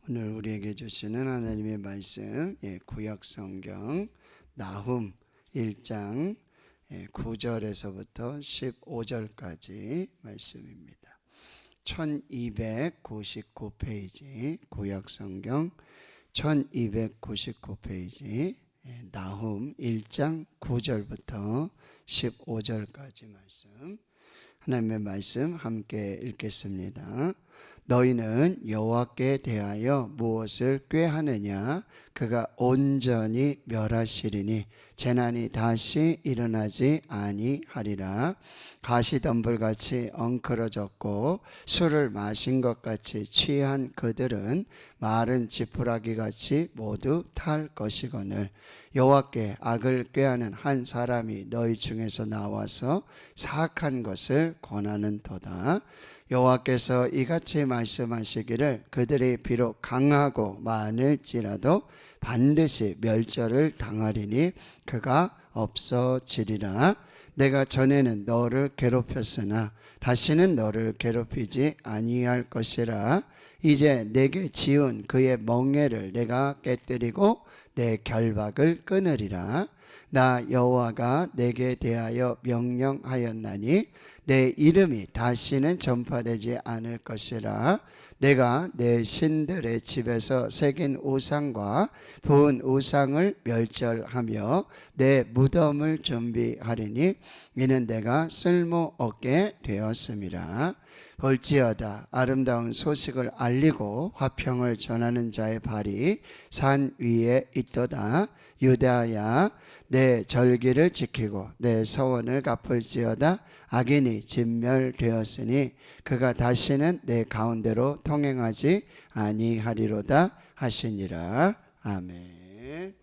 오늘 우리에게 주시는 하나님의 말씀, 구약 성경 나훔 1장 9절에서부터 15절까지 말씀입니다. 1299페이지 구약 성경 1299페이지 나훔 1장 9절부터 15절까지 말씀, 하나님의 말씀 함께 읽겠습니다. 너희는 여호와께 대하여 무엇을 꾀하느냐? 그가 온전히 멸하시리니 재난이 다시 일어나지 아니하리라. 가시덤불같이 엉클어졌고 술을 마신 것 같이 취한 그들은 마른 지푸라기같이 모두 탈 것이거늘 여호와께 악을 꾀하는 한 사람이 너희 중에서 나와서 사악한 것을 권하는도다. 여호와께서 이같이 말씀하시기를 그들이 비록 강하고 많을지라도 반드시 멸절을 당하리니 그가 없어지리라. 내가 전에는 너를 괴롭혔으나 다시는 너를 괴롭히지 아니할 것이라. 이제 내게 지은 그의 멍에를 내가 깨뜨리고 내 결박을 끊으리라. 나 여호와가 내게 대하여 명령하였나니 내 이름이 다시는 전파되지 않을 것이라. 내가 내 신들의 집에서 새긴 우상과 부은 우상을 멸절하며 내 무덤을 준비하리니 이는 내가 쓸모없게 되었음이라. 볼지어다 아름다운 소식을 알리고 화평을 전하는 자의 발이 산 위에 있도다. 유다야, 내 절기를 지키고 내 서원을 갚을지어다. 악인이 진멸되었으니 그가 다시는 내 가운데로 통행하지 아니하리로다 하시니라. 아멘.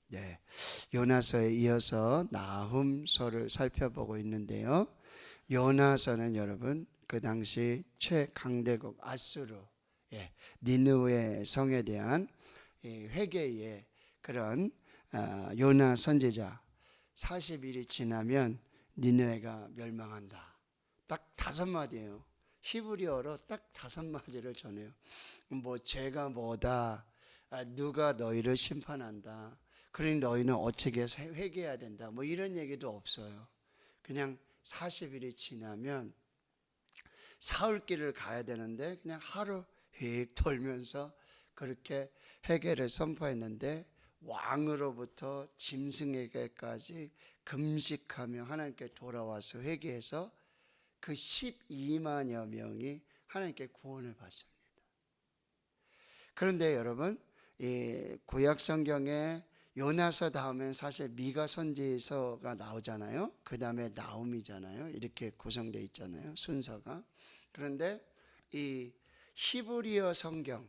네, 요나서에 이어서 나훔서를 살펴보고 있는데요. 요나서는 여러분 그 당시 최강대국 아수르, 니느웨 성에 대한 회개의 그런 요나 선지자 40일이 지나면 니느웨가 멸망한다. 딱 5마디예요. 히브리어로 딱 5마디를 전해요. 뭐 죄가 뭐다, 누가 너희를 심판한다, 그러니 너희는 어떻게 회개해야 된다, 뭐 이런 얘기도 없어요. 그냥 40일이 지나면 사흘길을 가야 되는데 그냥 하루 휙 돌면서 그렇게 회개를 선포했는데 왕으로부터 짐승에게까지 금식하며 하나님께 돌아와서 회개해서 그 12만여 명이 하나님께 구원을 받습니다. 그런데 여러분, 이 구약 성경에 요나서 다음엔 사실 미가 선지서가 나오잖아요. 그 다음에 나훔이잖아요. 이렇게 구성되어 있잖아요, 순서가. 그런데 이 히브리어 성경,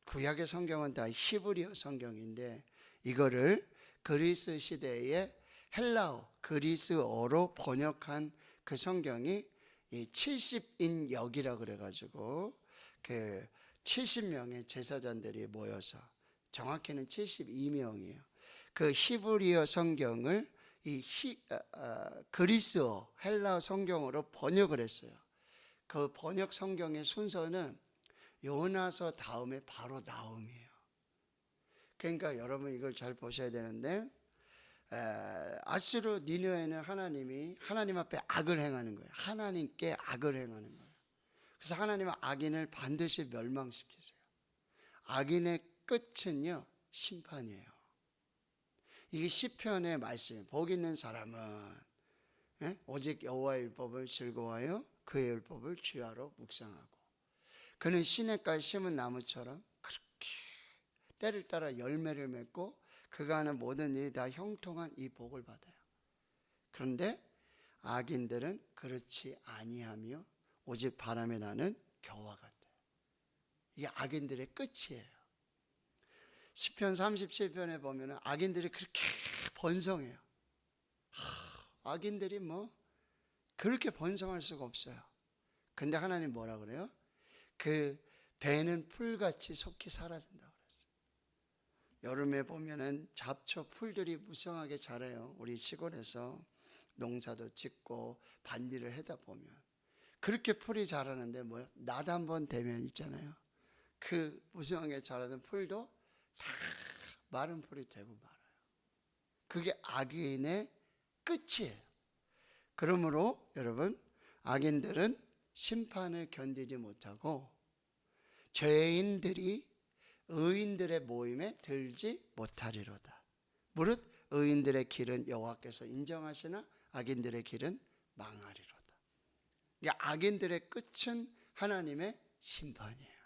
구약의 성경은 다 히브리어 성경인데 이거를 그리스 시대의 헬라어, 그리스어로 번역한 그 성경이 70인역이라 그래가지고 그 70명의 제사장들이 모여서, 정확히는 72명이에요. 그 히브리어 성경을 이 그리스어, 헬라어 성경으로 번역을 했어요. 그 번역 성경의 순서는 요나서 다음에 바로 나훔이에요. 그러니까 여러분 이걸 잘 보셔야 되는데, 아수르 니느웨는 하나님이 하나님 앞에 악을 행하는 거예요. 하나님께 악을 행하는 거예요. 그래서 하나님은 악인을 반드시 멸망시키세요. 악인의 끝은요, 심판이에요. 이게 시편의 말씀이에요. 복 있는 사람은 오직 여호와의 율법을 즐거워하여 그의 율법을 주야로 묵상하고, 그는 시냇가에 심은 나무처럼 그렇게 때를 따라 열매를 맺고 그가 하는 모든 일이 다 형통한 이 복을 받아요. 그런데 악인들은 그렇지 아니하며 오직 바람에 나는 겨와 같아요. 이게 악인들의 끝이에요. 시편 37편에 보면 악인들이 그렇게 번성해요. 악인들이 뭐 그렇게 번성할 수가 없어요. 근데 하나님 뭐라 그래요? 그 배는 풀같이 속히 사라진다고 그랬어요. 여름에 보면은 잡초 풀들이 무성하게 자라요. 우리 시골에서 농사도 짓고 반일을 하다 보면 그렇게 풀이 자라는데 뭐야? 낮 한번 되면 있잖아요, 그 무성하게 자라던 풀도 다 마른 풀이 되고 말아요. 그게 악인의 끝이에요. 그러므로 여러분, 악인들은 심판을 견디지 못하고 죄인들이 의인들의 모임에 들지 못하리로다. 무릇 의인들의 길은 여호와께서 인정하시나 악인들의 길은 망하리로다. 악인들의 끝은 하나님의 심판이에요.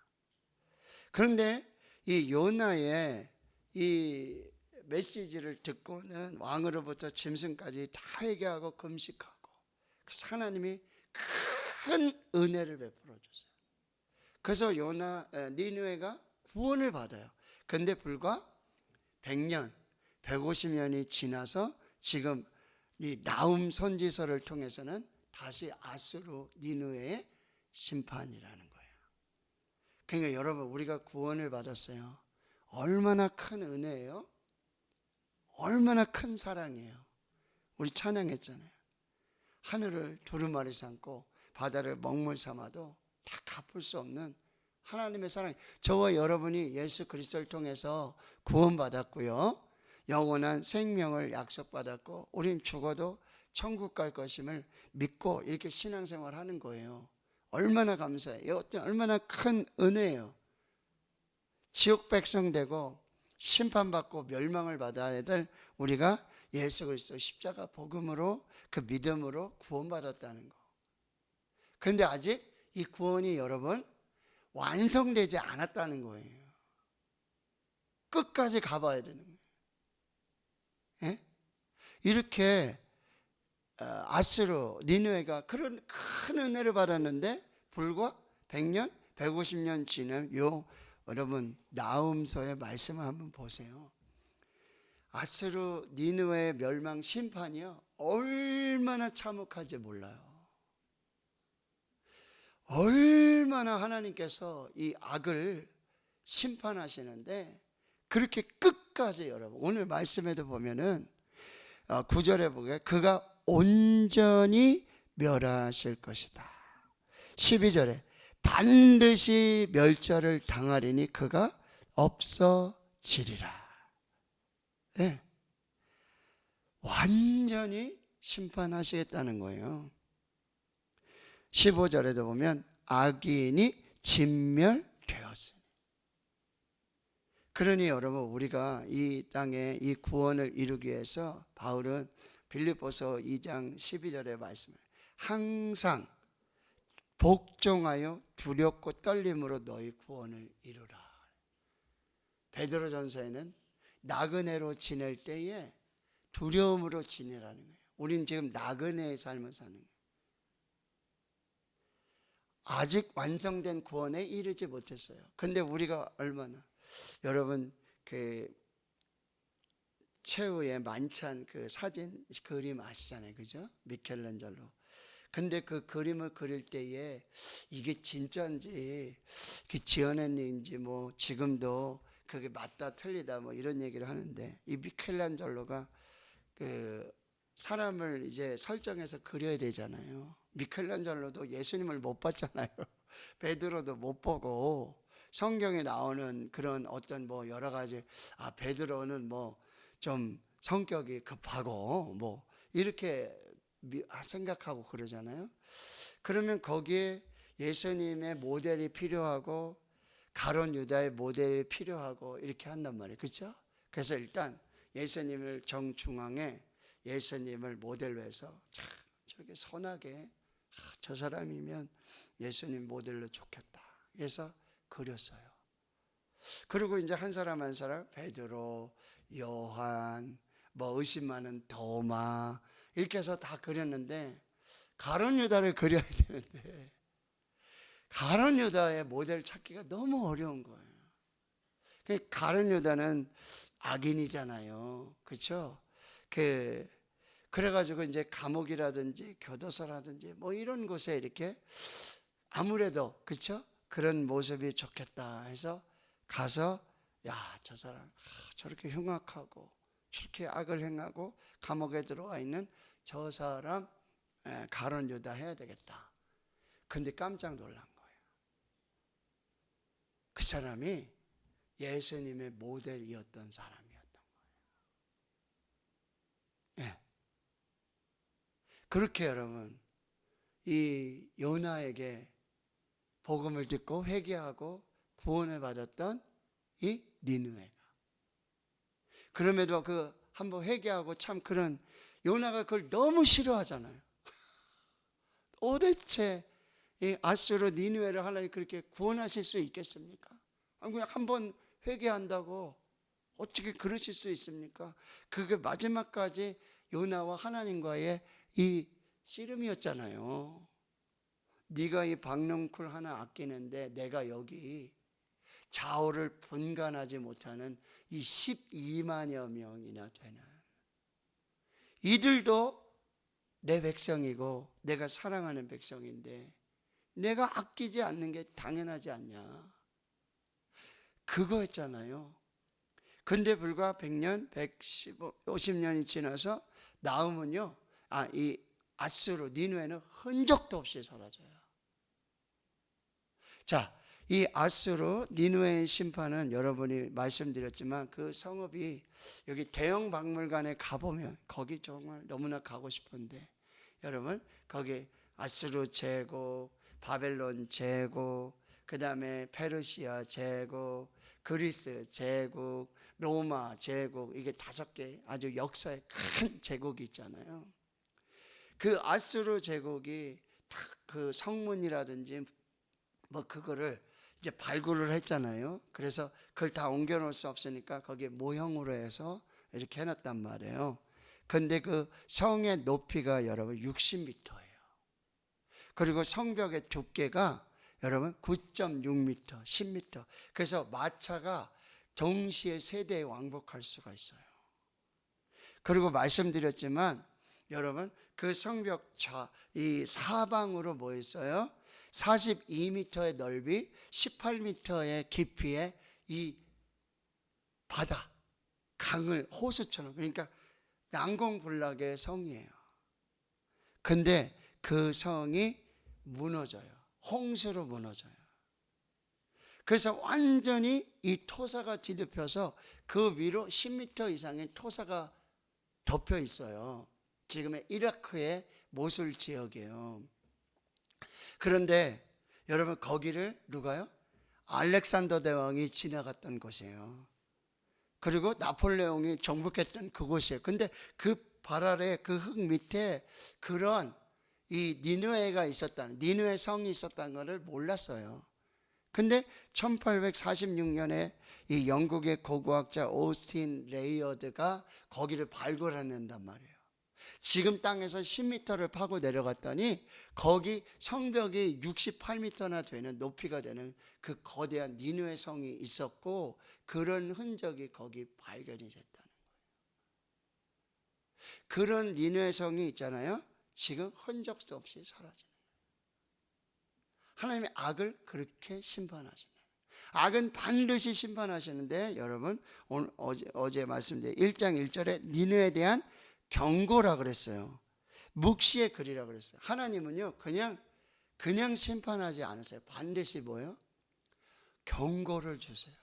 그런데 이 요나의 이 메시지를 듣고는 왕으로부터 짐승까지 다 회개하고 금식하고, 그래서 하나님이 큰 은혜를 베풀어 주세요. 그래서 니느웨가 구원을 받아요. 그런데 불과 100년, 150년이 지나서 지금 이 나훔 선지서를 통해서는 다시 아수르 니느웨의 심판이라는 거예요. 그러니까 여러분, 우리가 구원을 받았어요. 얼마나 큰 은혜예요? 얼마나 큰 사랑이에요? 우리 찬양했잖아요. 하늘을 두루마리 삼고 바다를 먹물 삼아도 다 갚을 수 없는 하나님의 사랑. 저와 여러분이 예수 그리스도를 통해서 구원받았고요, 영원한 생명을 약속받았고, 우린 죽어도 천국 갈 것임을 믿고 이렇게 신앙생활 하는 거예요. 얼마나 감사해요. 얼마나 큰 은혜예요. 지옥 백성 되고 심판받고 멸망을 받아야 될 우리가 예수 그리스도 십자가 복음으로, 그 믿음으로 구원받았다는 거. 그런데 아직 이 구원이 여러분 완성되지 않았다는 거예요. 끝까지 가봐야 되는 거예요. 예? 이렇게 아수르 니느웨가 그런 큰 은혜를 받았는데 불과 100년, 150년 지난 여러분 나훔서의 말씀을 한번 보세요. 아수르 니느웨의 멸망 심판이요, 얼마나 참혹한지 몰라요. 얼마나 하나님께서 이 악을 심판하시는데, 그렇게 끝까지 여러분, 오늘 말씀에도 보면은 9절에 보게 그가 온전히 멸하실 것이다. 12절에 반드시 멸절을 당하리니 그가 없어지리라. 네. 완전히 심판하시겠다는 거예요. 15절에도 보면 악인이 진멸되었으니. 그러니 여러분, 우리가 이 땅에 이 구원을 이루기 위해서 바울은 빌립보서 2장 12절의 말씀을 항상 복종하여 두렵고 떨림으로 너희 구원을 이루라. 베드로전서에는 나그네로 지낼 때에 두려움으로 지내라는 거예요. 우리는 지금 나그네의 삶을 사는 거예요. 아직 완성된 구원에 이르지 못했어요. 근데 우리가 얼마나, 여러분 그 최후의 만찬 그 사진 그림 아시잖아요, 그죠? 미켈란젤로. 근데 그 그림을 그릴 때에 이게 진짜인지 지어낸인지 뭐 지금도 그게 맞다 틀리다 뭐 이런 얘기를 하는데, 이 미켈란젤로가 그 사람을 이제 설정해서 그려야 되잖아요. 미켈란젤로도 예수님을 못 봤잖아요. 베드로도 못 보고, 성경에 나오는 그런 어떤 뭐 여러 가지, 베드로는 뭐 좀 성격이 급하고 뭐 이렇게 생각하고 그러잖아요. 그러면 거기에 예수님의 모델이 필요하고 가룟 유다의 모델이 필요하고 이렇게 한단 말이에요. 그렇죠? 그래서 일단 예수님을 정중앙에 예수님을 모델로 해서 참 저렇게 선하게, 저 사람이면 예수님 모델로 좋겠다, 그래서 그렸어요. 그리고 이제 한 사람 한 사람, 베드로, 요한, 뭐 의심 많은 도마, 이렇게 해서 다 그렸는데, 가룟 유다를 그려야 되는데 가룟 유다의 모델 찾기가 너무 어려운 거예요. 가룟 유다는 악인이잖아요, 그렇죠? 그래가지고 이제 감옥이라든지 교도소라든지 뭐 이런 곳에 이렇게 아무래도, 그렇죠? 그런 모습이 좋겠다 해서 가서, 야, 저 사람 저렇게 흉악하고 저렇게 악을 행하고 감옥에 들어와 있는 저 사람 가룟 유다 해야 되겠다. 근데 깜짝 놀란 거예요. 그 사람이 예수님의 모델이었던 사람이었던 거예요. 예. 그렇게 여러분, 이 요나에게 복음을 듣고 회개하고 구원을 받았던 이 니느웨가, 그럼에도 그 한번 회개하고 참 그런 요나가 그걸 너무 싫어하잖아요. 도대체 이 아수르 니느웨를 하나님 그렇게 구원하실 수 있겠습니까? 그냥 한번 회개한다고 어떻게 그러실 수 있습니까? 그게 마지막까지 요나와 하나님과의 이 씨름이었잖아요. 네가 이 박넝쿨 하나 아끼는데 내가 여기 좌우를 분간하지 못하는 이 12만여 명이나 되는, 이들도 내 백성이고 내가 사랑하는 백성인데 내가 아끼지 않는 게 당연하지 않냐, 그거였잖아요. 근데 불과 100년, 150년이 지나서 나음은요, 이 아수르 니느웨는 흔적도 없이 사라져요. 자, 이 아수르 니느웨의 심판은 여러분이 말씀드렸지만 그 성읍이, 여기 대형 박물관에 가보면 거기 정말 너무나 가고 싶은데, 여러분 거기 아수르 제국, 바벨론 제국, 그 다음에 페르시아 제국, 그리스 제국, 로마 제국, 이게 5개 아주 역사의 큰 제국이 있잖아요. 그 아수르 제국이 그 성문이라든지 뭐 그거를 이제 발굴을 했잖아요. 그래서 그걸 다 옮겨 놓을 수 없으니까 거기에 모형으로 해서 이렇게 해놨단 말이에요. 근데 그 성의 높이가 여러분 60m예요. 그리고 성벽의 두께가 여러분 9.6m, 10m. 그래서 마차가 동시에 세대에 왕복할 수가 있어요. 그리고 말씀드렸지만 여러분 그 성벽 이 사방으로 뭐 있어요? 42m의 넓이, 18m의 깊이의 이 바다, 강을 호수처럼, 그러니까 난공불락의 성이에요. 근데 그 성이 무너져요. 홍수로 무너져요. 그래서 완전히 이 토사가 뒤덮여서 그 위로 10m 이상의 토사가 덮여 있어요. 지금의 이라크의 모술 지역이에요. 그런데 여러분 거기를 누가요? 알렉산더 대왕이 지나갔던 곳이에요. 그리고 나폴레옹이 정복했던 그곳이에요. 근데 그 발 아래 그 흙 밑에 그런 이 니느웨가 있었다는, 니느웨 성이 있었다는 것을 몰랐어요. 근데 1846년에 이 영국의 고고학자 오스틴 레이어드가 거기를 발굴해낸단 말이에요. 지금 땅에서 10m를 파고 내려갔더니 거기 성벽이 68m나 되는 높이가 되는 그 거대한 니느웨 성이 있었고, 그런 흔적이 거기 발견이 됐다는 거예요. 그런 니느웨 성이 있잖아요. 지금 흔적도 없이 사라지는 거예요. 하나님의 악을 그렇게 심판하시는 거예요. 악은 반드시 심판하시는데 여러분 오늘 어제 말씀드린 1장 1절에 니느웨에 대한 경고라 그랬어요. 묵시의 글이라 그랬어요. 하나님은요 그냥 심판하지 않으세요. 반드시 뭐예요? 경고를 주세요.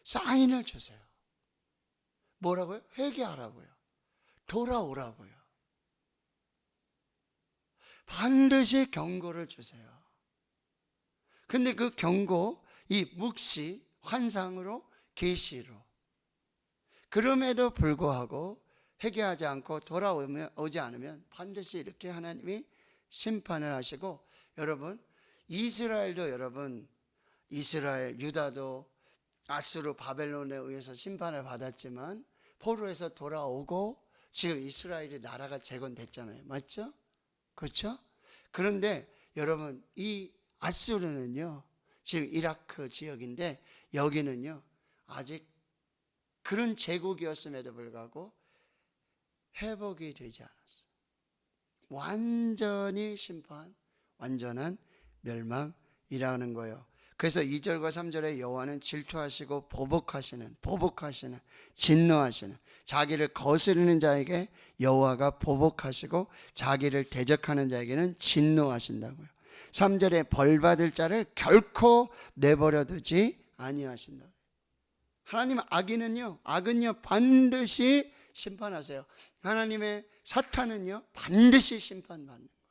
사인을 주세요. 뭐라고요? 회개하라고요. 돌아오라고요. 반드시 경고를 주세요. 근데 그 경고, 이 묵시, 환상으로, 계시로, 그럼에도 불구하고 회개하지 않고 돌아오지 않으면 반드시 이렇게 하나님이 심판을 하시고, 여러분 이스라엘도, 여러분 이스라엘 유다도 아수르 바벨론에 의해서 심판을 받았지만 포로에서 돌아오고 지금 이스라엘이 나라가 재건됐잖아요. 맞죠? 그렇죠? 그런데 여러분 이 아수르는요 지금 이라크 지역인데 여기는요 아직 그런 제국이었음에도 불구하고 회복이 되지 않았어요. 완전히 심판, 완전한 멸망이라는 거예요. 그래서 2절과 3절에 여호와는 질투하시고 보복하시는, 진노하시는, 자기를 거스르는 자에게 여호와가 보복하시고 자기를 대적하는 자에게는 진노하신다고요. 3절에 벌 받을 자를 결코 내버려 두지 아니하신다. 하나님 악은요 반드시 심판하세요. 하나님의 사탄은요 반드시 심판받는 거예요.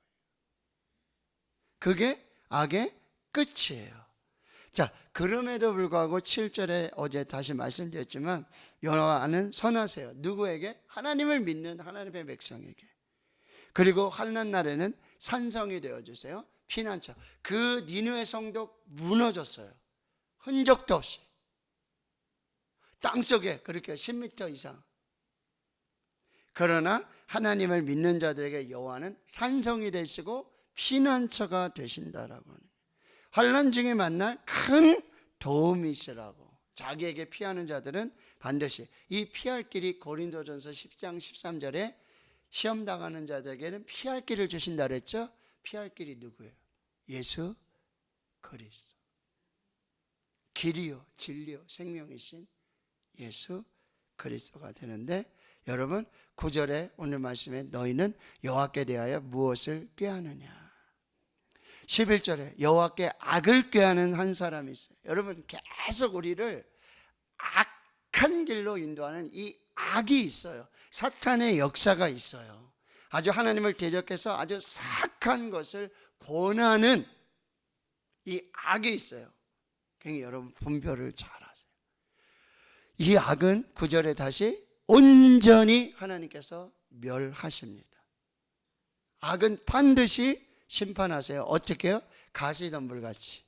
그게 악의 끝이에요. 자, 그럼에도 불구하고 7절에 어제 다시 말씀드렸지만 여호와는 선하세요. 누구에게? 하나님을 믿는 하나님의 백성에게. 그리고 환난 날에는 산성이 되어주세요. 피난처. 그 니느웨 성도 무너졌어요. 흔적도 없이. 땅속에 그렇게 10m 이상. 그러나 하나님을 믿는 자들에게 여호와는 산성이 되시고 피난처가 되신다라고 하는 거예요. 환난 중에 만날 큰 도움이시라고. 자기에게 피하는 자들은 반드시 이 피할 길이 고린도전서 10장 13절에 시험 당하는 자들에게는 피할 길을 주신다 그랬죠? 피할 길이 누구예요? 예수 그리스도. 길이요 진리요 생명이신 예수 그리스도가 되는데, 여러분 9절에 오늘 말씀에 너희는 여호와께 대하여 무엇을 꾀하느냐. 11절에 여호와께 악을 꾀하는 한 사람이 있어요. 여러분 계속 우리를 악한 길로 인도하는 이 악이 있어요. 사탄의 역사가 있어요. 아주 하나님을 대적해서 아주 사악한 것을 권하는 이 악이 있어요. 그러니까 여러분 분별을 잘 하세요. 이 악은 9절에 다시 온전히 하나님께서 멸하십니다. 악은 반드시 심판하세요. 어떻게 해요? 가시덤불같이,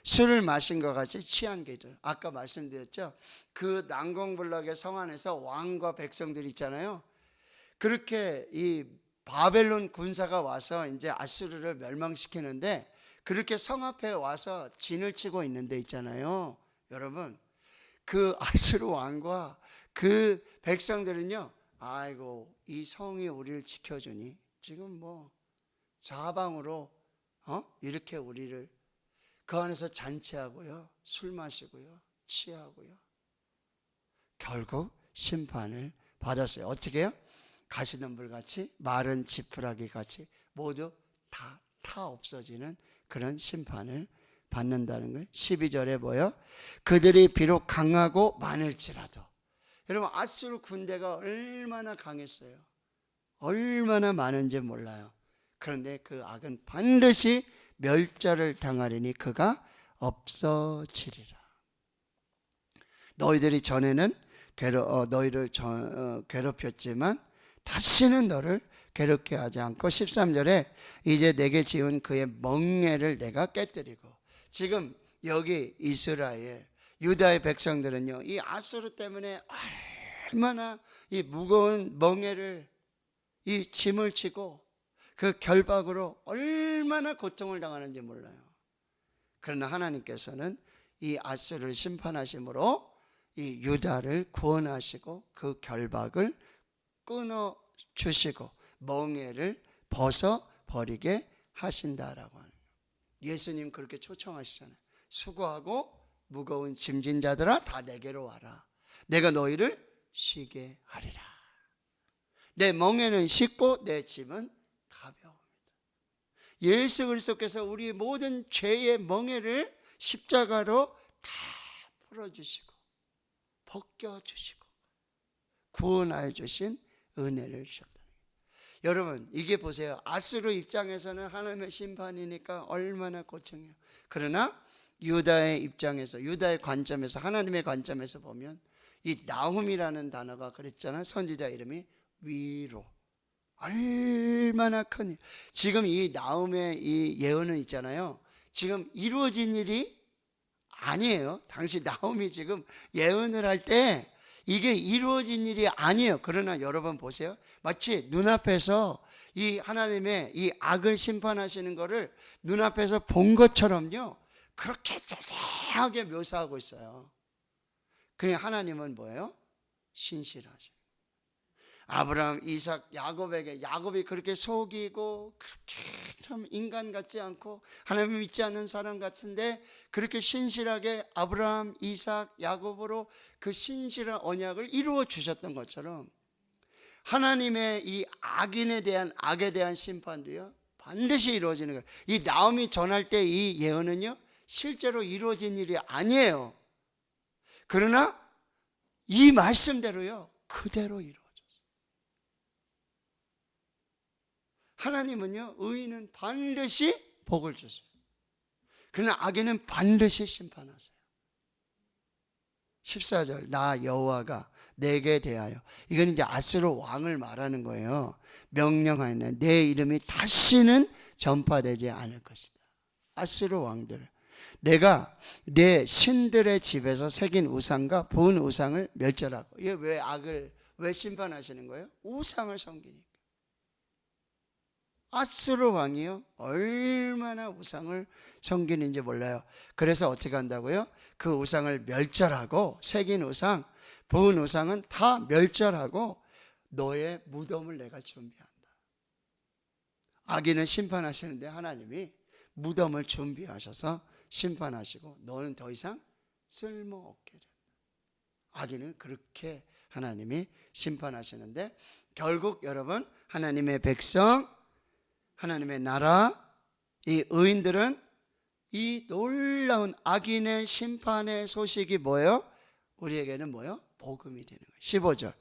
술을 마신 것 같이 취한 개들. 아까 말씀드렸죠? 그 난공불락의 성 안에서 왕과 백성들이 있잖아요. 그렇게 이 바벨론 군사가 와서 이제 아수르를 멸망시키는데, 그렇게 성 앞에 와서 진을 치고 있는 데 있잖아요. 여러분 그 아수르 왕과 그 백성들은요, 아이고 이 성이 우리를 지켜주니 지금 뭐 사방으로 이렇게 우리를 그 안에서 잔치하고요, 술 마시고요, 취하고요. 결국 심판을 받았어요. 어떻게 해요? 가시덤불같이, 마른 지푸라기 같이 모두 다 없어지는 그런 심판을 받는다는 거예요. 12절에 뭐예요? 그들이 비록 강하고 많을지라도. 여러분 아수르 군대가 얼마나 강했어요. 얼마나 많은지 몰라요. 그런데 그 악은 반드시 멸절을 당하리니 그가 없어지리라. 너희들이 전에는 너희를 괴롭혔지만 다시는 너를 괴롭게 하지 않고, 13절에 이제 내게 지은 그의 멍에를 내가 깨뜨리고. 지금 여기 이스라엘 유다의 백성들은요, 이 아수르 때문에 얼마나 이 무거운 멍에를, 이 짐을 지고 그 결박으로 얼마나 고통을 당하는지 몰라요. 그러나 하나님께서는 이 아수르를 심판하심으로 이 유다를 구원하시고 그 결박을 끊어 주시고 멍에를 벗어 버리게 하신다라고 하는 거예요. 예수님 그렇게 초청하시잖아요. 수고하고 무거운 짐진 자들아 다 내게로 와라. 내가 너희를 쉬게 하리라. 내 멍에는 쉽고 내 짐은 가벼웁니다. 예수 그리스도께서 우리 모든 죄의 멍에를 십자가로 다 풀어주시고 벗겨주시고 구원하여 주신 은혜를 주셨다. 여러분 이게 보세요. 아수르 입장에서는 하나님의 심판이니까 얼마나 고통이에요. 그러나 유다의 입장에서, 유다의 관점에서, 하나님의 관점에서 보면 이 나훔이라는 단어가 그랬잖아요. 선지자 이름이 위로. 얼마나 큰 일. 지금 이 나훔의 이 예언은 있잖아요. 지금 이루어진 일이 아니에요. 당시 나훔이 지금 예언을 할 때 이게 이루어진 일이 아니에요. 그러나 여러분 보세요. 마치 눈앞에서 이 하나님의 이 악을 심판하시는 것을 눈앞에서 본 것처럼요, 그렇게 자세하게 묘사하고 있어요. 그 하나님은 뭐예요? 신실하죠. 아브라함, 이삭, 야곱에게, 야곱이 그렇게 속이고 그렇게 참 인간 같지 않고 하나님을 믿지 않는 사람 같은데 그렇게 신실하게 아브라함, 이삭, 야곱으로 그 신실한 언약을 이루어 주셨던 것처럼 하나님의 이 악에 대한 심판도요 반드시 이루어지는 거예요. 이 나음이 전할 때 이 예언은요, 실제로 이루어진 일이 아니에요. 그러나 이 말씀대로요, 그대로 이루어져요. 하나님은요, 의인은 반드시 복을 주세요. 그러나 악인은 반드시 심판하세요. 14절, 나 여호와가 내게 대하여, 이건 이제 아스로 왕을 말하는 거예요. 명령하였네. 내 이름이 다시는 전파되지 않을 것이다. 아스로 왕들, 내가 내 신들의 집에서 새긴 우상과 부은 우상을 멸절하고. 이게 왜 악을 왜 심판하시는 거예요? 우상을 섬기니까. 아스로 왕이요, 얼마나 우상을 섬기는지 몰라요. 그래서 어떻게 한다고요? 그 우상을 멸절하고, 새긴 우상, 부은 우상은 다 멸절하고 너의 무덤을 내가 준비한다. 악인은 심판하시는데 하나님이 무덤을 준비하셔서 심판하시고 너는 더 이상 쓸모없게 된다. 악인은 그렇게 하나님이 심판하시는데, 결국 여러분, 하나님의 백성, 하나님의 나라, 이 의인들은 이 놀라운 악인의 심판의 소식이 뭐예요? 우리에게는 뭐예요? 복음이 되는 거예요. 15절,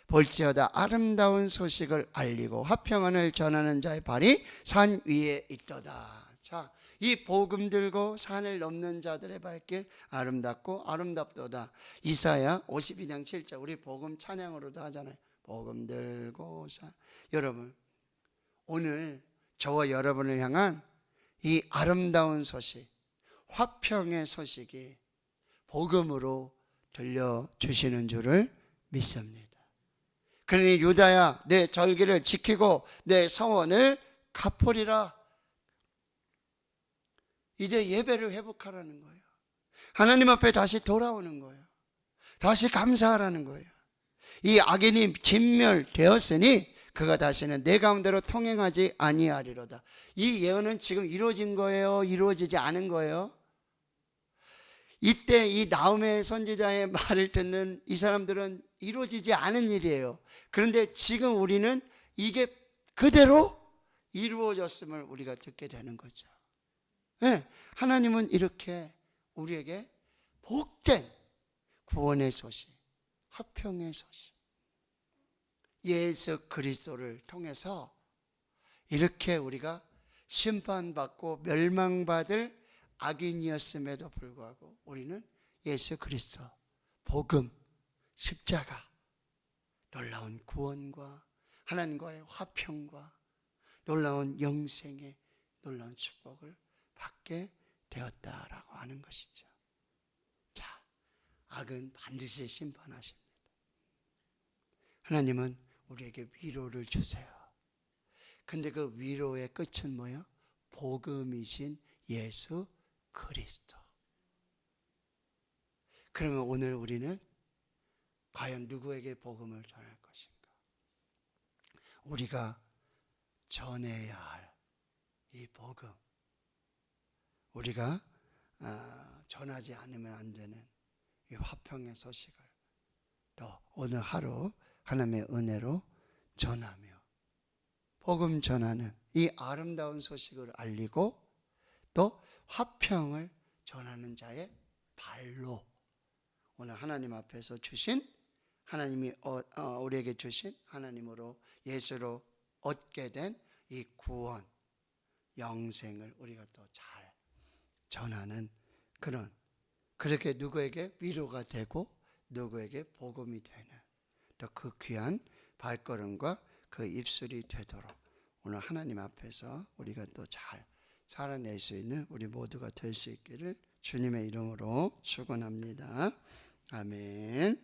볼지어다 아름다운 소식을 알리고 화평을 전하는 자의 발이 산 위에 있도다. 자, 이 복음 들고 산을 넘는 자들의 발길 아름답고 아름답도다. 이사야 52장 7절, 우리 복음 찬양으로도 하잖아요. 복음 들고 산. 여러분, 오늘 저와 여러분을 향한 이 아름다운 소식, 화평의 소식이 복음으로 들려주시는 줄을 믿습니다. 그러니 유다야, 내 절기를 지키고 내 서원을 갚으리라. 이제 예배를 회복하라는 거예요. 하나님 앞에 다시 돌아오는 거예요. 다시 감사하라는 거예요. 이 악인이 진멸되었으니 그가 다시는 내 가운데로 통행하지 아니하리로다. 이 예언은 지금 이루어진 거예요? 이루어지지 않은 거예요? 이때 이 나음의 선지자의 말을 듣는 이 사람들은 이루어지지 않은 일이에요. 그런데 지금 우리는 이게 그대로 이루어졌음을 우리가 듣게 되는 거죠. 네, 하나님은 이렇게 우리에게 복된 구원의 소식, 화평의 소식, 예수 그리스도를 통해서 이렇게 우리가 심판받고 멸망받을 악인이었음에도 불구하고 우리는 예수 그리스도, 복음, 십자가, 놀라운 구원과 하나님과의 화평과 놀라운 영생의 놀라운 축복을 받게 되었다라고 하는 것이죠. 자, 악은 반드시 심판하십니다. 하나님은 우리에게 위로를 주세요. 근데 그 위로의 끝은 뭐예요? 복음이신 예수 그리스도. 그러면 오늘 우리는 과연 누구에게 복음을 전할 것인가? 우리가 전해야 할 이 복음, 우리가 전하지 않으면 안 되는 이 화평의 소식을 또 오늘 하루 하나님의 은혜로 전하며 복음 전하는 이 아름다운 소식을 알리고 또 화평을 전하는 자의 발로 오늘 하나님 앞에서 주신, 하나님이 우리에게 주신 하나님으로 예수로 얻게 된 이 구원, 영생을 우리가 또 잘 전하는 그런, 그렇게 누구에게 위로가 되고 누구에게 복음이 되는 또 그 귀한 발걸음과 그 입술이 되도록 오늘 하나님 앞에서 우리가 또 잘 살아낼 수 있는 우리 모두가 될 수 있기를 주님의 이름으로 축원합니다. 아멘.